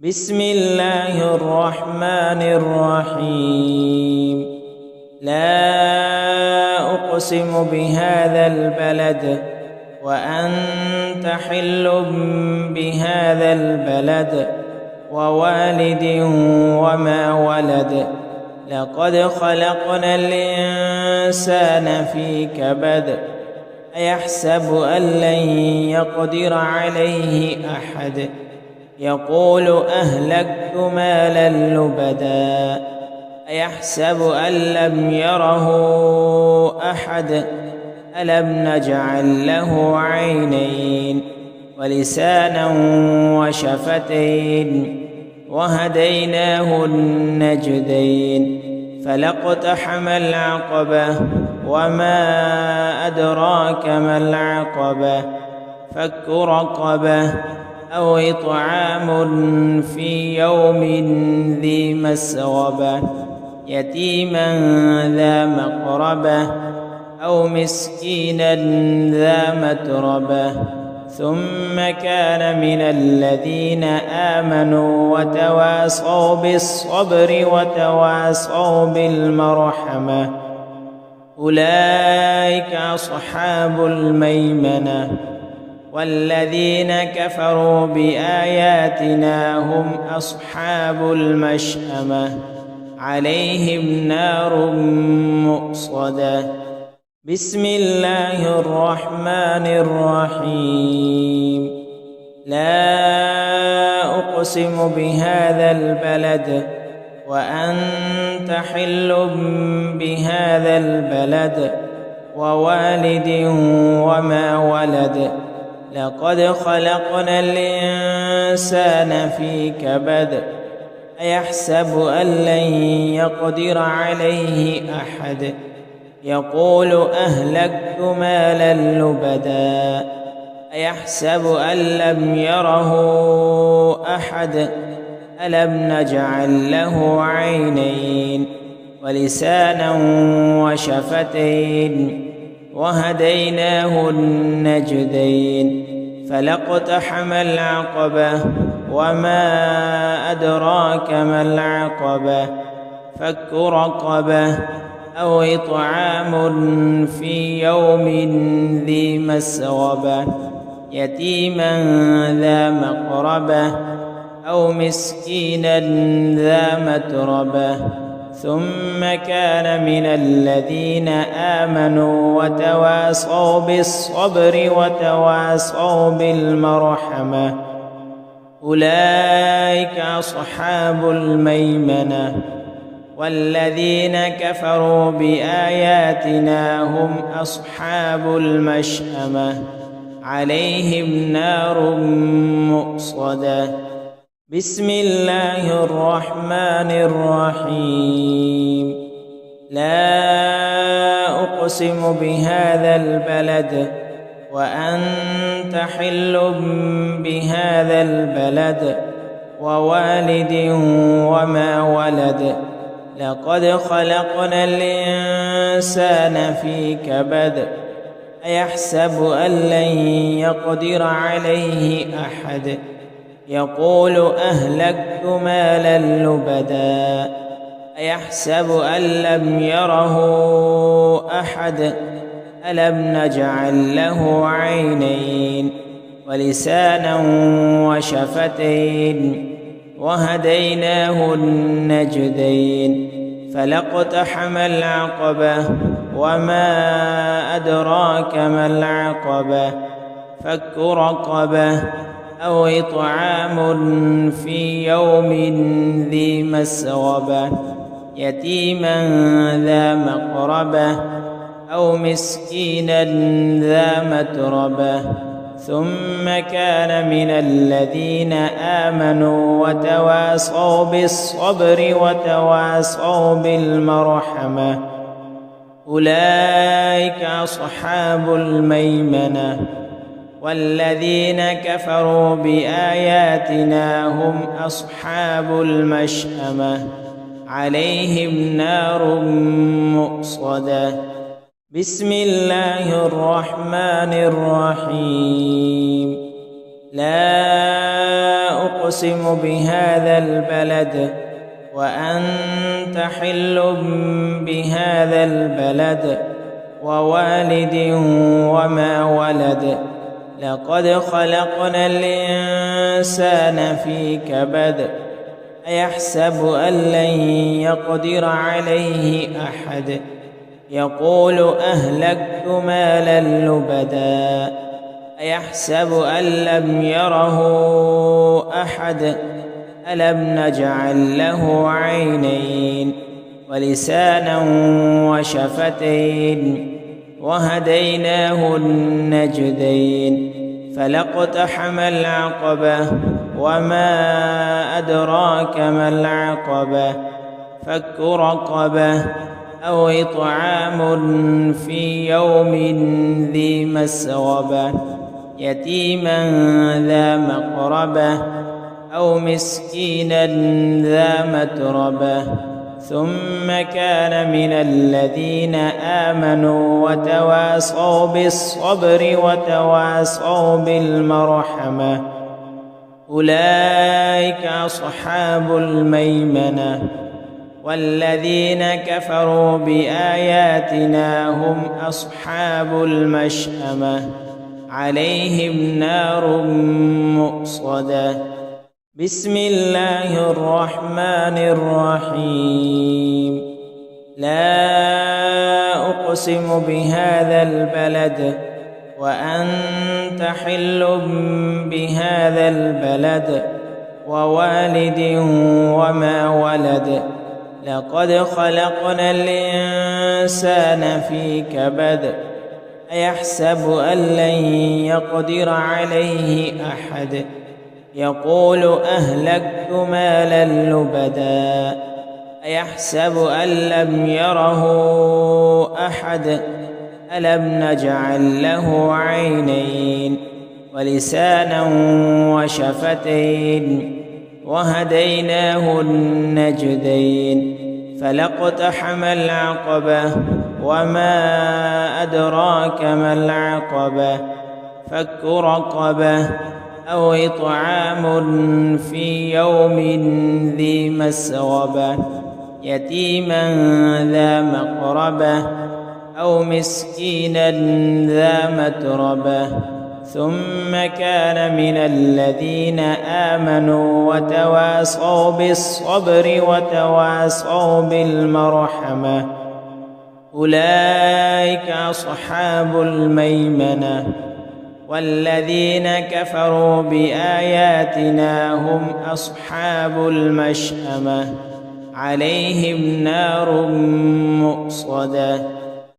بسم الله الرحمن الرحيم. لا أقسم بهذا البلد وأنت حل بهذا البلد ووالد وما ولد. لقد خلقنا الإنسان في كبد. أيحسب أن لن يقدر عليه أحد. يقول أهلكت مالا لبدا. أيحسب أن لم يره أحد. ألم نجعل له عينين ولسانا وشفتين وهديناه النجدين. فلاقتحم العقبة وما أدراك ما العقبة. فك رقبة أو إطعام في يوم ذي مسغبة يتيما ذا مقربة أو مسكينا ذا متربة. ثم كان من الذين آمنوا وتواصوا بالصبر وتواصوا بالمرحمة. أولئك أصحاب الميمنة. والذين كفروا بآياتنا هم أصحاب المشأمة. عليهم نار مؤصدة. بسم الله الرحمن الرحيم. لا أقسم بهذا البلد وأنت حل بهذا البلد ووالد وما ولد. لقد خلقنا الإنسان في كبد. أيحسب أن لن يقدر عليه أحد. يقول أهلكت مالا لبدا. أيحسب أن لم يره أحد. ألم نجعل له عينين ولسانا وشفتين وهديناه النجدين. فلاقتحم العقبة وما أدراك ما العقبة. فك رقبة أو إطعام في يوم ذي مسغبة يتيما ذا مقربة أو مسكينا ذا متربة. ثم كان من الذين آمنوا وتواصوا بالصبر وتواصوا بالمرحمة. أولئك أصحاب الميمنة. والذين كفروا بآياتنا هم أصحاب المشأمة. عليهم نار مؤصدة. بسم الله الرحمن الرحيم. لا أقسم بهذا البلد وأنت حل بهذا البلد ووالد وما ولد. لقد خلقنا الإنسان في كبد. أيحسب أن لن يقدر عليه أحد. يقول أهلكت مالا لبدا. أيحسب أن لم يره أحد. ألم نجعل له عينين ولسانا وشفتين وهديناه النجدين. فلاقتحم العقبة وما أدراك ما العقبة. فك رقبة أو إطعام في يوم ذي مسغبة يتيما ذا مقربة أو مسكينا ذا متربة. ثم كان من الذين آمنوا وتواصوا بالصبر وتواصوا بالمرحمة. أولئك أصحاب الميمنة. والذين كفروا بآياتنا هم أصحاب المشأمة. عليهم نار مؤصدة. بسم الله الرحمن الرحيم. لا أقسم بهذا البلد وأنت حل بهذا البلد ووالد وما ولد لقد خلقنا الإنسان في كبد أيحسب أن لن يقدر عليه أحد يقول أهلكت مالا لبدا أيحسب أن لم يره أحد ألم نجعل له عينين ولسانا وشفتين وهديناه النجدين فلاقتحم العقبة وما أدراك ما العقبة فك رقبة أو إطعام في يوم ذي مسغبة يتيما ذا مقربة أو مسكينا ذا متربة ثم كان من الذين آمنوا وتواصوا بالصبر وتواصوا بالمرحمة أولئك أصحاب الميمنة والذين كفروا بآياتنا هم أصحاب المشأمة عليهم نار مؤصدة بسم الله الرحمن الرحيم لا أقسم بهذا البلد وأنت حل بهذا البلد ووالد وما ولد لقد خلقنا الإنسان في كبد أيحسب أن لن يقدر عليه أحد يقول أهلكت مالا لبدا أيحسب أن لم يره أحد ألم نجعل له عينين ولسانا وشفتين وهديناه النجدين فلاقتحم العقبة وما أدراك ما العقبة فك رقبة أو إطعام في يوم ذي مسغبة يتيما ذا مقربة أو مسكينا ذا متربة ثم كان من الذين آمنوا وتواصوا بالصبر وتواصوا بالمرحمة أولئك أصحاب الميمنة والذين كفروا بآياتنا هم أصحاب المشأمة عليهم نار مؤصدة